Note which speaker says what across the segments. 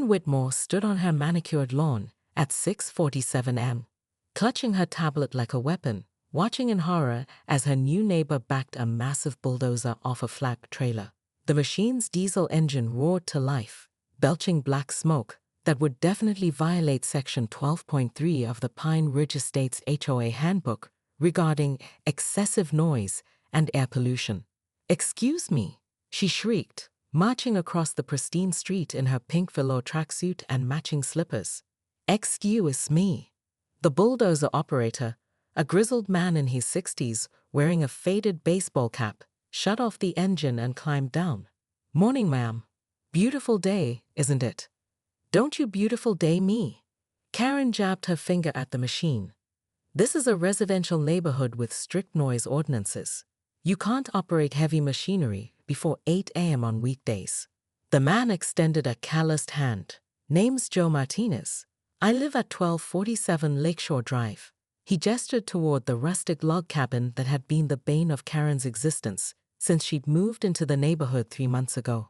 Speaker 1: Karen Whitmore stood on her manicured lawn at 6:47 am, clutching her tablet like a weapon, watching in horror as her new neighbor backed a massive bulldozer off a flat trailer. The machine's diesel engine roared to life, belching black smoke that would definitely violate Section 12.3 of the Pine Ridge Estates HOA handbook regarding excessive noise and air pollution. "Excuse me," she shrieked, marching across the pristine street in her pink velour tracksuit and matching slippers. "Excuse me." The bulldozer operator, a grizzled man in his 60s wearing a faded baseball cap, shut off the engine and climbed down. "Morning, ma'am. Beautiful day, isn't it? Don't you beautiful day me?" Karen jabbed her finger at the machine. "This is a residential neighborhood with strict noise ordinances. You can't operate heavy machinery before 8 a.m. on weekdays." The man extended a calloused hand. "Name's Joe Martinez. I live at 1247 Lakeshore Drive." He gestured toward the rustic log cabin that had been the bane of Karen's existence since she'd moved into the neighborhood 3 months ago.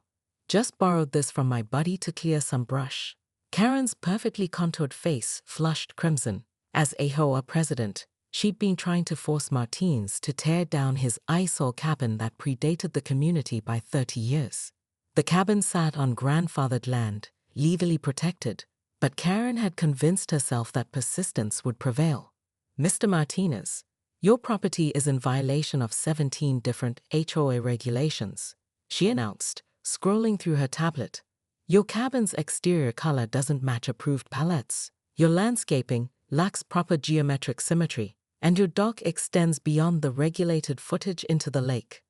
Speaker 1: "Just borrowed this from my buddy to clear some brush." Karen's perfectly contoured face flushed crimson. As HOA president, she'd been trying to force Martinez to tear down his eyesore cabin that predated the community by 30 years. The cabin sat on grandfathered land, legally protected, but Karen had convinced herself that persistence would prevail. "Mr. Martinez, your property is in violation of 17 different HOA regulations," she announced, scrolling through her tablet. "Your cabin's exterior color doesn't match approved palettes. Your landscaping lacks proper geometric symmetry, and your dock extends beyond the regulated footage into the lake."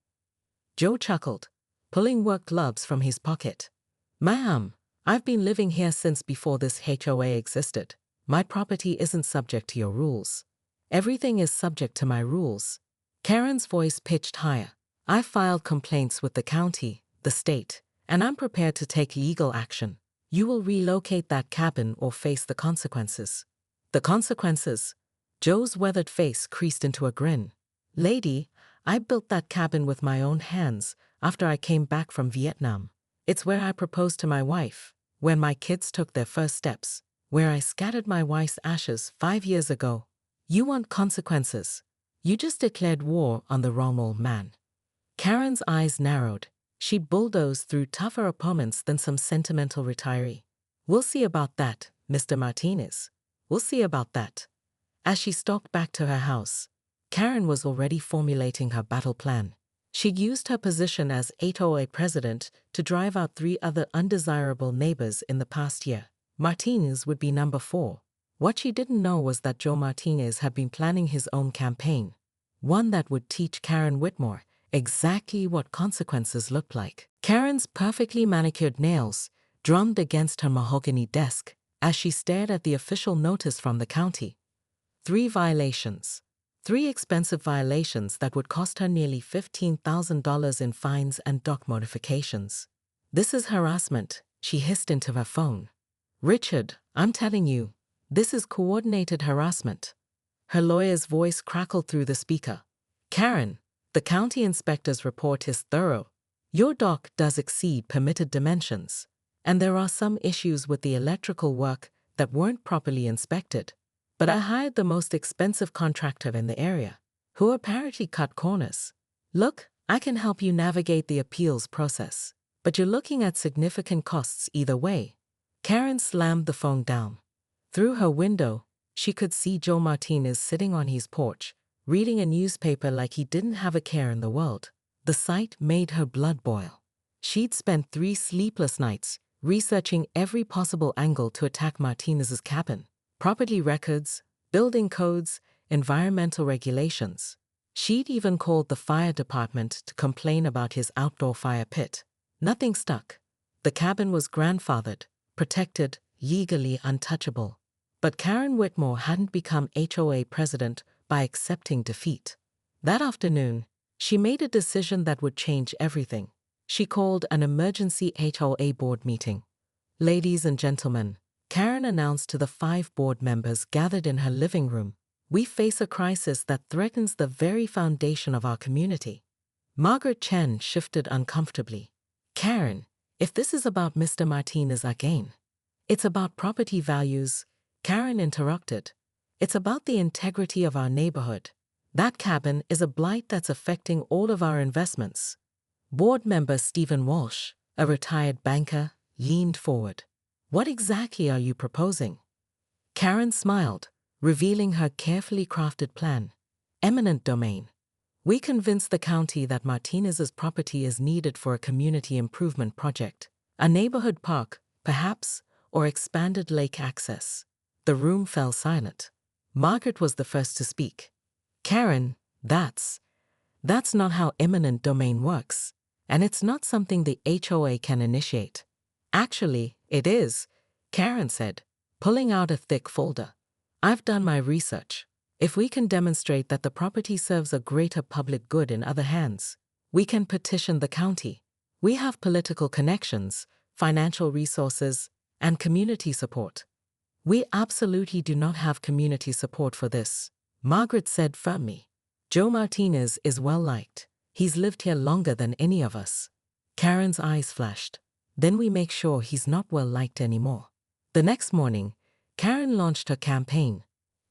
Speaker 1: Joe chuckled, pulling work gloves from his pocket. "Ma'am, I've been living here since before this HOA existed. My property isn't subject to your rules." "Everything is subject to my rules." Karen's voice pitched higher. "I filed complaints with the county, the state, and I'm prepared to take legal action. You will relocate that cabin or face the consequences." "The consequences?" Joe's weathered face creased into a grin. "Lady, I built that cabin with my own hands after I came back from Vietnam. It's where I proposed to my wife, when my kids took their first steps, where I scattered my wife's ashes 5 years ago. You want consequences? You just declared war on the wrong old man." Karen's eyes narrowed. She'd bulldozed through tougher opponents than some sentimental retiree. "We'll see about that, Mr. Martinez. We'll see about that." As she stalked back to her house, Karen was already formulating her battle plan. She'd used her position as HOA president to drive out 3 other undesirable neighbors in the past year. Martinez would be number 4. What she didn't know was that Joe Martinez had been planning his own campaign, one that would teach Karen Whitmore exactly what consequences looked like. Karen's perfectly manicured nails drummed against her mahogany desk as she stared at the official notice from the county. 3 violations. 3 expensive violations that would cost her nearly $15,000 in fines and dock modifications. "This is harassment," she hissed into her phone. "Richard, I'm telling you, this is coordinated harassment." Her lawyer's voice crackled through the speaker. "Karen, the county inspector's report is thorough. Your dock does exceed permitted dimensions, and there are some issues with the electrical work that weren't properly inspected. But I hired the most expensive contractor in the area, who apparently cut corners. Look, I can help you navigate the appeals process, but you're looking at significant costs either way." Karen slammed the phone down. Through her window, she could see Joe Martinez sitting on his porch, reading a newspaper like he didn't have a care in the world. The sight made her blood boil. She'd spent 3 sleepless nights researching every possible angle to attack Martinez's cabin. Property records, building codes, environmental regulations. She'd even called the fire department to complain about his outdoor fire pit. Nothing stuck. The cabin was grandfathered, protected, legally untouchable. But Karen Whitmore hadn't become HOA president by accepting defeat. That afternoon, she made a decision that would change everything. She called an emergency HOA board meeting. "Ladies and gentlemen," Karen announced to the 5 board members gathered in her living room, "we face a crisis that threatens the very foundation of our community." Margaret Chen shifted uncomfortably. "Karen, if this is about Mr. Martinez again." It's about property values, Karen interrupted. It's about the integrity of our neighborhood. That cabin is a blight that's affecting all of our investments. Board member Stephen Walsh, a retired banker, leaned forward. What exactly are you proposing? Karen smiled, revealing her carefully crafted plan. Eminent domain. We convinced the county that Martinez's property is needed for a community improvement project, a neighborhood park, perhaps, or expanded lake access. The room fell silent. Margaret was the first to speak. Karen, that's not how eminent domain works, and it's not something the HOA can initiate. Actually, it is, Karen said, pulling out a thick folder. I've done my research. If we can demonstrate that the property serves a greater public good in other hands, we can petition the county. We have political connections, financial resources, and community support. We absolutely do not have community support for this, Margaret said firmly. Joe Martinez is well liked. He's lived here longer than any of us. Karen's eyes flashed. Then we make sure he's not well liked anymore. The next morning, Karen launched her campaign.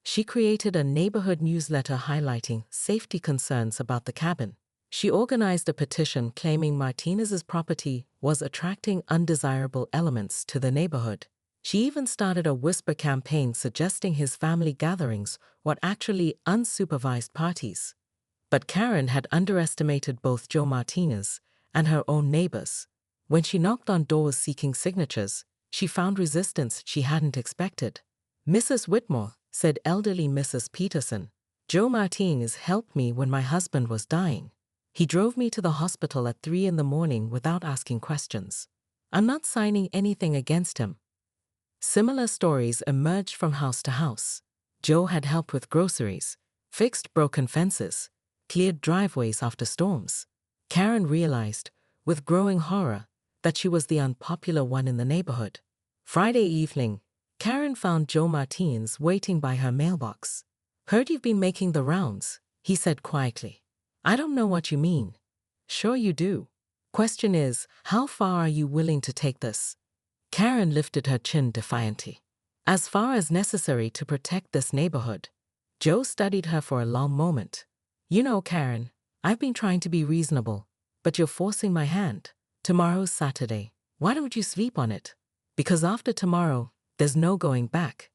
Speaker 1: She created a neighborhood newsletter highlighting safety concerns about the cabin. She organized a petition claiming Martinez's property was attracting undesirable elements to the neighborhood. She even started a whisper campaign suggesting his family gatherings were actually unsupervised parties. But Karen had underestimated both Joe Martinez and her own neighbors. When she knocked on doors seeking signatures, she found resistance she hadn't expected. Mrs. Whitmore, said elderly Mrs. Peterson, Joe Martinez helped me when my husband was dying. He drove me to the hospital at 3 in the morning without asking questions. I'm not signing anything against him. Similar stories emerged from house to house. Joe had helped with groceries, fixed broken fences, cleared driveways after storms. Karen realized, with growing horror, that she was the unpopular one in the neighborhood. Friday evening, Karen found Joe Martinez waiting by her mailbox. Heard you've been making the rounds, he said quietly. I don't know what you mean. Sure you do. Question is, how far are you willing to take this? Karen lifted her chin defiantly. As far as necessary to protect this neighborhood. Joe studied her for a long moment. You know, Karen, I've been trying to be reasonable, but you're forcing my hand. Tomorrow's Saturday. Why don't you sleep on it? Because after tomorrow, there's no going back.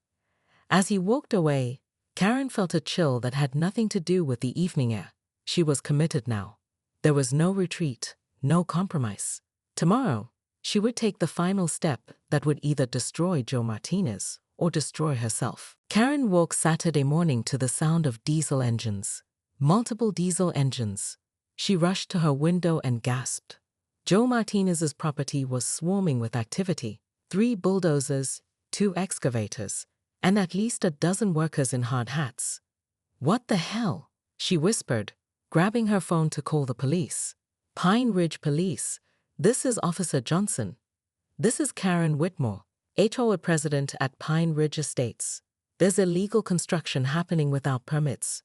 Speaker 1: As he walked away, Karen felt a chill that had nothing to do with the evening air. She was committed now. There was no retreat, no compromise. Tomorrow, she would take the final step that would either destroy Joe Martinez or destroy herself. Karen woke Saturday morning to the sound of diesel engines. Multiple diesel engines. She rushed to her window and gasped. Joe Martinez's property was swarming with activity. 3 bulldozers, 2 excavators, and at least a dozen workers in hard hats. What the hell? She whispered, grabbing her phone to call the police. Pine Ridge Police. This is Officer Johnson. This is Karen Whitmore, HOA president at Pine Ridge Estates. There's illegal construction happening without permits.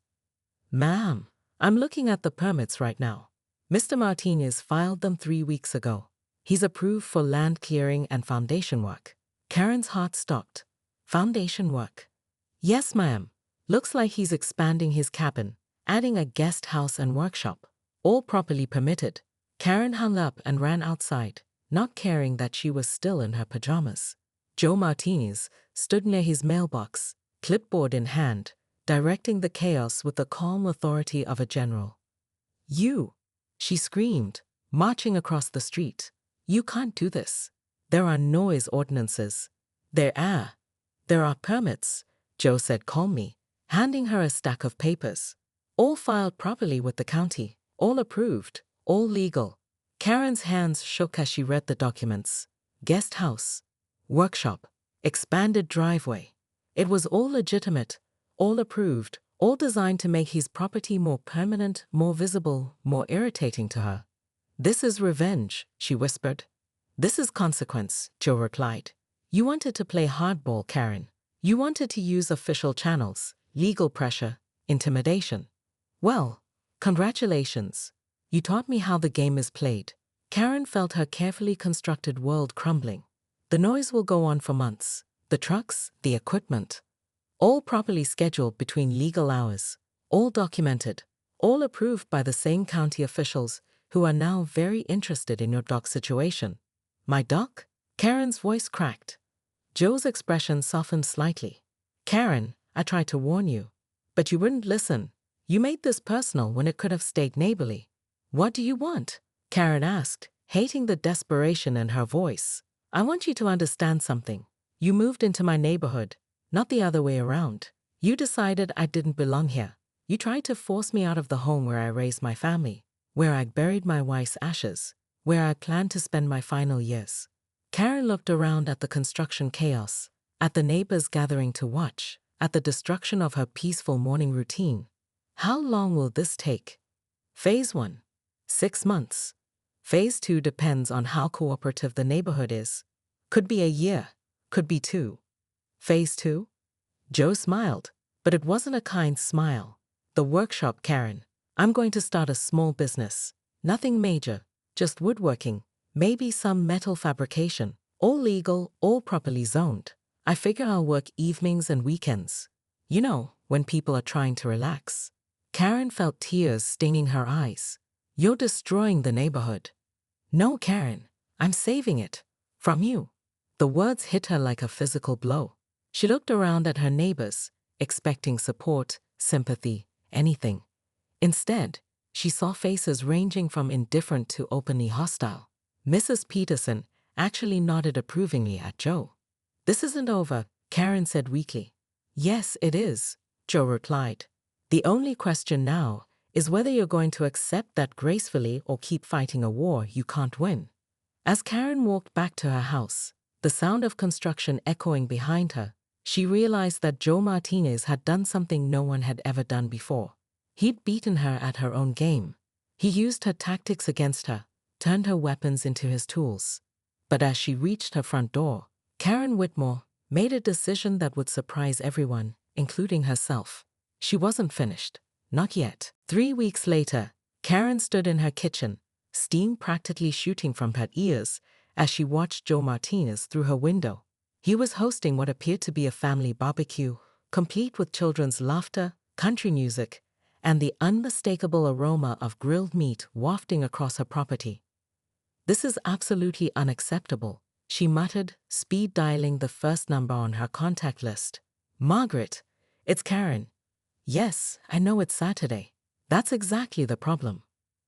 Speaker 1: Ma'am, I'm looking at the permits right now. Mr. Martinez filed them 3 weeks ago. He's approved for land clearing and foundation work. Karen's heart stopped. Foundation work? Yes, ma'am. Looks like he's expanding his cabin, adding a guest house and workshop. All properly permitted. Karen hung up and ran outside, not caring that she was still in her pajamas. Joe Martinez stood near his mailbox, clipboard in hand, directing the chaos with the calm authority of a general. You! She screamed, marching across the street. You can't do this. There are noise ordinances. There are permits, Joe said calmly, handing her a stack of papers. All filed properly with the county, all approved, all legal. Karen's hands shook as she read the documents. Guest house, workshop, expanded driveway. It was all legitimate, all approved, all designed to make his property more permanent, more visible, more irritating to her. This is revenge, she whispered. This is consequence, Joe replied. You wanted to play hardball, Karen. You wanted to use official channels, legal pressure, intimidation. Well, congratulations. You taught me how the game is played. Karen felt her carefully constructed world crumbling. The noise will go on for months. The trucks, the equipment, all properly scheduled between legal hours, all documented, all approved by the same county officials who are now very interested in your dog's situation. My dog? Karen's voice cracked. Joe's expression softened slightly. Karen, I tried to warn you, but you wouldn't listen. You made this personal when it could have stayed neighborly. What do you want? Karen asked, hating the desperation in her voice. I want you to understand something. You moved into my neighborhood, not the other way around. You decided I didn't belong here. You tried to force me out of the home where I raised my family, where I buried my wife's ashes, where I planned to spend my final years. Karen looked around at the construction chaos, at the neighbors gathering to watch, at the destruction of her peaceful morning routine. How long will this take? Phase 1. 6 months. Phase 2 depends on how cooperative the neighborhood is. Could be a year, could be 2. Phase 2? Joe smiled, but it wasn't a kind smile. The workshop, Karen. I'm going to start a small business. Nothing major, just woodworking, maybe some metal fabrication. All legal, all properly zoned. I figure I'll work evenings and weekends. You know, when people are trying to relax. Karen felt tears stinging her eyes. You're destroying the neighborhood. No, Karen, I'm saving it. From you. The words hit her like a physical blow. She looked around at her neighbors, expecting support, sympathy, anything. Instead, she saw faces ranging from indifferent to openly hostile. Mrs. Peterson actually nodded approvingly at Joe. This isn't over, Karen said weakly. Yes, it is, Joe replied. The only question now is whether you're going to accept that gracefully or keep fighting a war you can't win. As Karen walked back to her house, the sound of construction echoing behind her, she realized that Joe Martinez had done something no one had ever done before. He'd beaten her at her own game. He used her tactics against her, turned her weapons into his tools. But as she reached her front door, Karen Whitmore made a decision that would surprise everyone, including herself. She wasn't finished. Not yet. 3 weeks later, Karen stood in her kitchen, steam practically shooting from her ears as she watched Joe Martinez through her window. He was hosting what appeared to be a family barbecue, complete with children's laughter, country music, and the unmistakable aroma of grilled meat wafting across her property. This is absolutely unacceptable, she muttered, speed dialing the first number on her contact list. Margaret, it's Karen. Yes, I know it's Saturday. That's exactly the problem.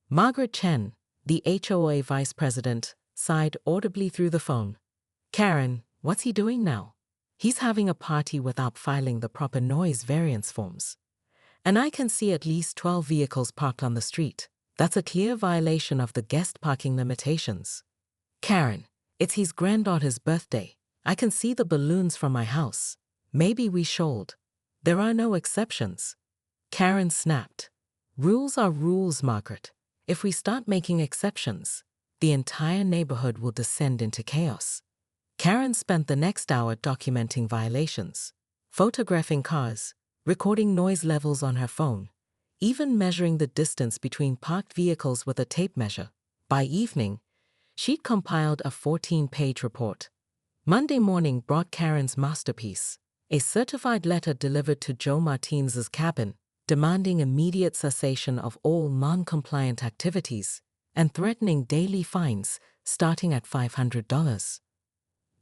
Speaker 1: Margaret Chen, the HOA vice president, sighed audibly through the phone. Karen, what's he doing now? He's having a party without filing the proper noise variance forms. And I can see at least 12 vehicles parked on the street. That's a clear violation of the guest parking limitations. Karen, it's his granddaughter's birthday. I can see the balloons from my house. Maybe we should. There are no exceptions. Karen snapped. Rules are rules, Margaret. If we start making exceptions, the entire neighborhood will descend into chaos. Karen spent the next hour documenting violations, photographing cars, recording noise levels on her phone, even measuring the distance between parked vehicles with a tape measure. By evening, she'd compiled a 14-page report. Monday morning brought Karen's masterpiece, a certified letter delivered to Joe Martinez's cabin, demanding immediate cessation of all non-compliant activities and threatening daily fines starting at $500.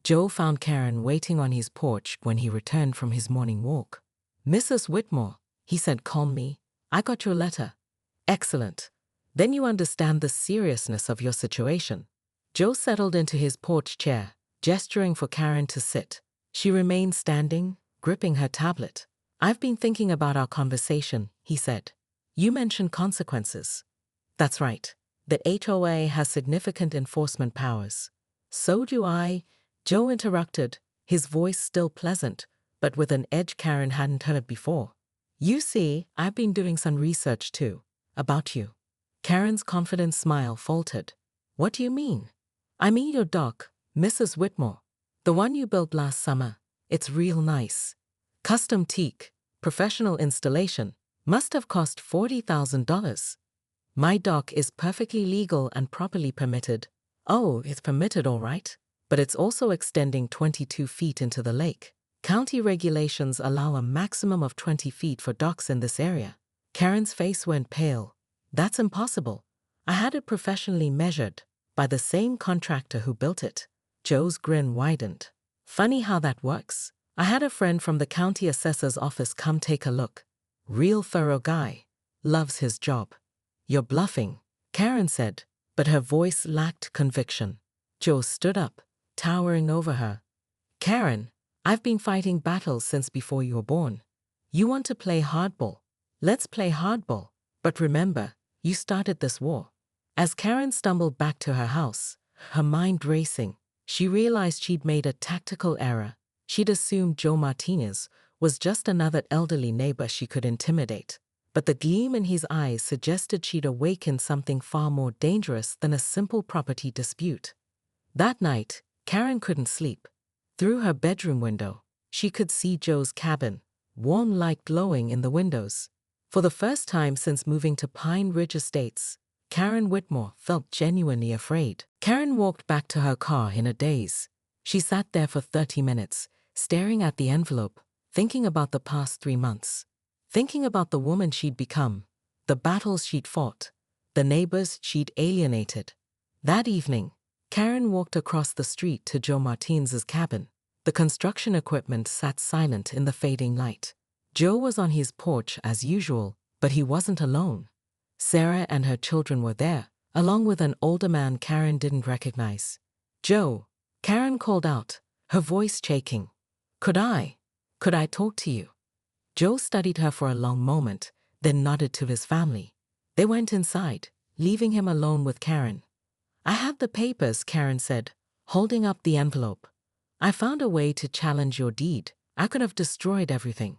Speaker 1: Joe found Karen waiting on his porch when he returned from his morning walk. Mrs. Whitmore, he said calmly, I got your letter. Excellent. Then you understand the seriousness of your situation. Joe settled into his porch chair, gesturing for Karen to sit. She remained standing, gripping her tablet. I've been thinking about our conversation, he said. You mentioned consequences. That's right. The HOA has significant enforcement powers. So do I, Joe interrupted, his voice still pleasant, but with an edge Karen hadn't heard before. You see, I've been doing some research too, about you. Karen's confident smile faltered. What do you mean? I mean your dog, Mrs. Whitmore. The one you built last summer. It's real nice. Custom teak, professional installation, must have cost $40,000. My dog is perfectly legal and properly permitted. Oh, it's permitted all right. but it's also extending 22 feet into the lake. County regulations allow a maximum of 20 feet for docks in this area. Karen's face went pale. That's impossible. I had it professionally measured by the same contractor who built it. Joe's grin widened. Funny how that works. I had a friend from the county assessor's office come take a look. Real thorough guy. Loves his job. You're bluffing, Karen said, but her voice lacked conviction. Joe stood up, towering over her. Karen, I've been fighting battles since before you were born. You want to play hardball? Let's play hardball. But remember, you started this war. As Karen stumbled back to her house, her mind racing, she realized she'd made a tactical error. She'd assumed Joe Martinez was just another elderly neighbor she could intimidate. But the gleam in his eyes suggested she'd awakened something far more dangerous than a simple property dispute. That night, Karen couldn't sleep. Through her bedroom window, she could see Joe's cabin, warm light glowing in the windows. For the first time since moving to Pine Ridge Estates, Karen Whitmore felt genuinely afraid. Karen walked back to her car in a daze. She sat there for 30 minutes, staring at the envelope, thinking about the past 3 months. Thinking about the woman she'd become, the battles she'd fought, the neighbors she'd alienated. That evening, Karen walked across the street to Joe Martinez's cabin. The construction equipment sat silent in the fading light. Joe was on his porch as usual, but he wasn't alone. Sarah and her children were there, along with an older man Karen didn't recognize. Joe, Karen called out, her voice shaking. Could I talk to you? Joe studied her for a long moment, then nodded to his family. They went inside, leaving him alone with Karen. I have the papers, Karen said, holding up the envelope. I found a way to challenge your deed. I could have destroyed everything.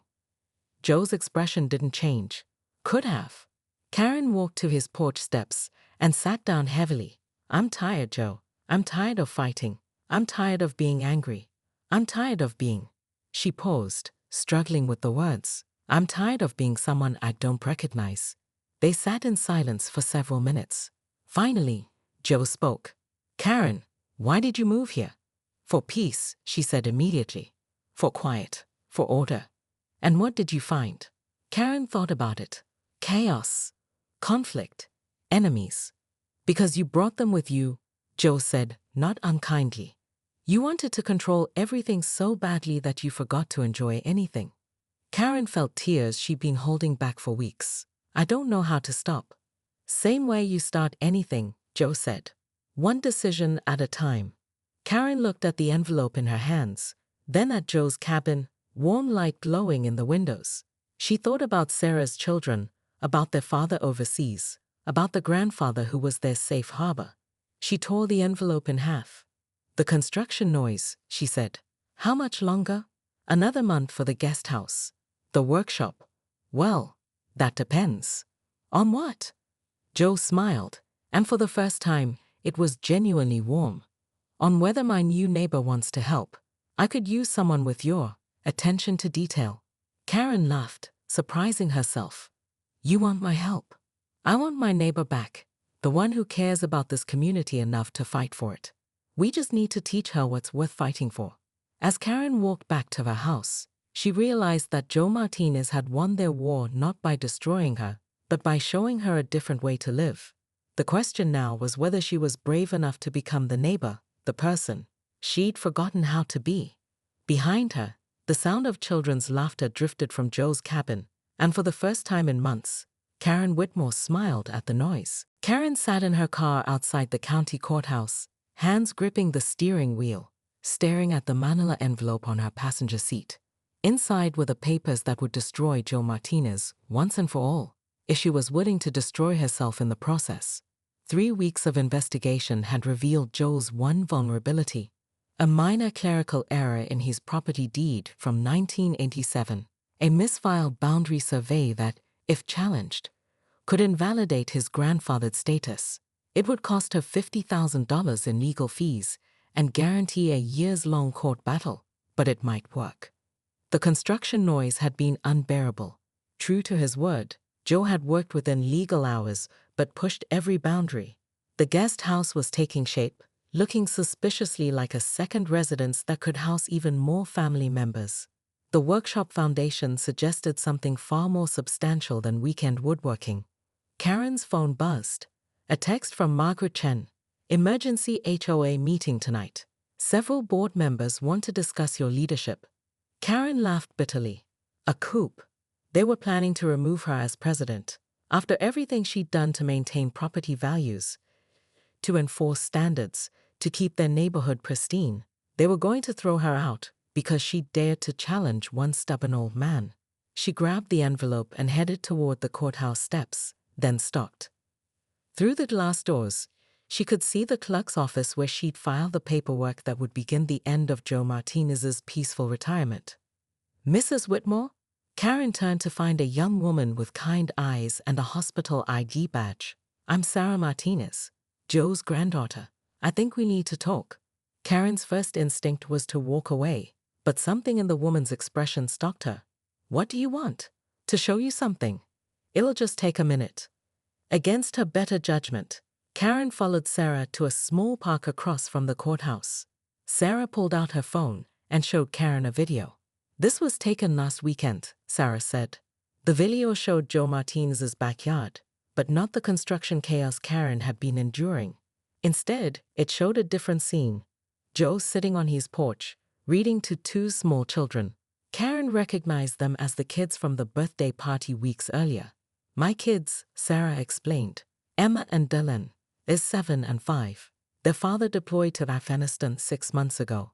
Speaker 1: Joe's expression didn't change. Could have. Karen walked to his porch steps and sat down heavily. I'm tired, Joe. I'm tired of fighting. I'm tired of being angry. I'm tired of being. She paused, struggling with the words. I'm tired of being someone I don't recognize. They sat in silence for several minutes. Finally, Joe spoke. Karen, why did you move here? For peace, she said immediately. For quiet, for order. And what did you find? Karen thought about it. Chaos, conflict, enemies. Because you brought them with you, Joe said, not unkindly. You wanted to control everything so badly that you forgot to enjoy anything. Karen felt tears she'd been holding back for weeks. I don't know how to stop. Same way you start anything, Joe said. One decision at a time. Karen looked at the envelope in her hands, then at Joe's cabin, warm light glowing in the windows. She thought about Sarah's children, about their father overseas, about the grandfather who was their safe harbor. She tore the envelope in half. The construction noise, she said. How much longer? Another month for the guest house. The workshop. Well, that depends. On what? Joe smiled, and for the first time, it was genuinely warm. On whether my new neighbor wants to help. I could use someone with your attention to detail. Karen laughed, surprising herself. You want my help? I want my neighbor back, the one who cares about this community enough to fight for it. We just need to teach her what's worth fighting for. As Karen walked back to her house, she realized that Joe Martinez had won their war not by destroying her, but by showing her a different way to live. The question now was whether she was brave enough to become the neighbor, the person she'd forgotten how to be. Behind her, the sound of children's laughter drifted from Joe's cabin, and for the first time in months, Karen Whitmore smiled at the noise. Karen sat in her car outside the county courthouse, hands gripping the steering wheel, staring at the manila envelope on her passenger seat. Inside were the papers that would destroy Joe Martinez once and for all, if she was willing to destroy herself in the process. 3 weeks of investigation had revealed Joe's one vulnerability, a minor clerical error in his property deed from 1987, a misfiled boundary survey that, if challenged, could invalidate his grandfathered status. It would cost her $50,000 in legal fees and guarantee a years-long court battle, but it might work. The construction noise had been unbearable. True to his word, Joe had worked within legal hours but pushed every boundary. The guest house was taking shape, looking suspiciously like a second residence that could house even more family members. The workshop foundation suggested something far more substantial than weekend woodworking. Karen's phone buzzed. A text from Margaret Chen. Emergency HOA meeting tonight. Several board members want to discuss your leadership. Karen laughed bitterly. A coup. They were planning to remove her as president. After everything she'd done to maintain property values, to enforce standards, to keep their neighborhood pristine, they were going to throw her out because she dared to challenge one stubborn old man. She grabbed the envelope and headed toward the courthouse steps, then stopped. Through the glass doors, she could see the clerk's office where she'd file the paperwork that would begin the end of Joe Martinez's peaceful retirement. Mrs. Whitmore? Karen turned to find a young woman with kind eyes and a hospital ID badge. I'm Sarah Martinez, Joe's granddaughter. I think we need to talk. Karen's first instinct was to walk away, but something in the woman's expression stopped her. What do you want? To show you something. It'll just take a minute. Against her better judgment, Karen followed Sarah to a small park across from the courthouse. Sarah pulled out her phone and showed Karen a video. This was taken last weekend, Sarah said. The video showed Joe Martinez's backyard, but not the construction chaos Karen had been enduring. Instead, it showed a different scene. Joe sitting on his porch, reading to two small children. Karen recognized them as the kids from the birthday party weeks earlier. My kids, Sarah explained. Emma and Dylan, is 7 and 5. Their father deployed to Afghanistan 6 months ago.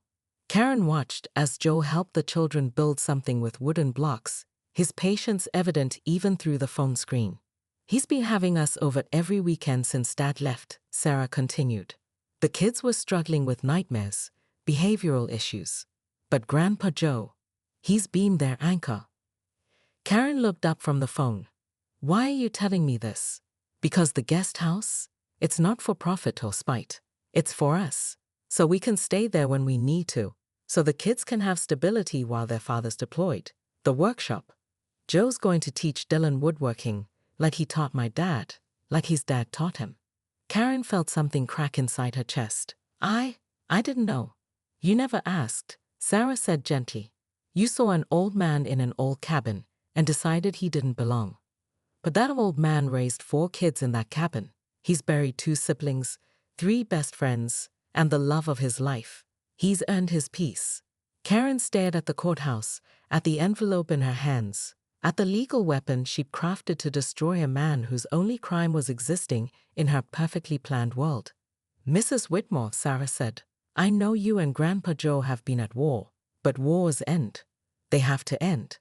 Speaker 1: Karen watched as Joe helped the children build something with wooden blocks, his patience evident even through the phone screen. He's been having us over every weekend since Dad left, Sarah continued. The kids were struggling with nightmares, behavioral issues. But Grandpa Joe, he's been their anchor. Karen looked up from the phone. Why are you telling me this? Because the guest house? It's not for profit or spite. It's for us. So we can stay there when we need to. So the kids can have stability while their father's deployed. The workshop. Joe's going to teach Dylan woodworking, like he taught my dad, like his dad taught him. Karen felt something crack inside her chest. I didn't know. You never asked, Sarah said gently. You saw an old man in an old cabin and decided he didn't belong. But that old man raised 4 kids in that cabin. He's buried 2 siblings, 3 best friends, and the love of his life. He's earned his peace. Karen stared at the courthouse, at the envelope in her hands, at the legal weapon she'd crafted to destroy a man whose only crime was existing in her perfectly planned world. Mrs. Whitmore, Sarah said, I know you and Grandpa Joe have been at war, but wars end. They have to end.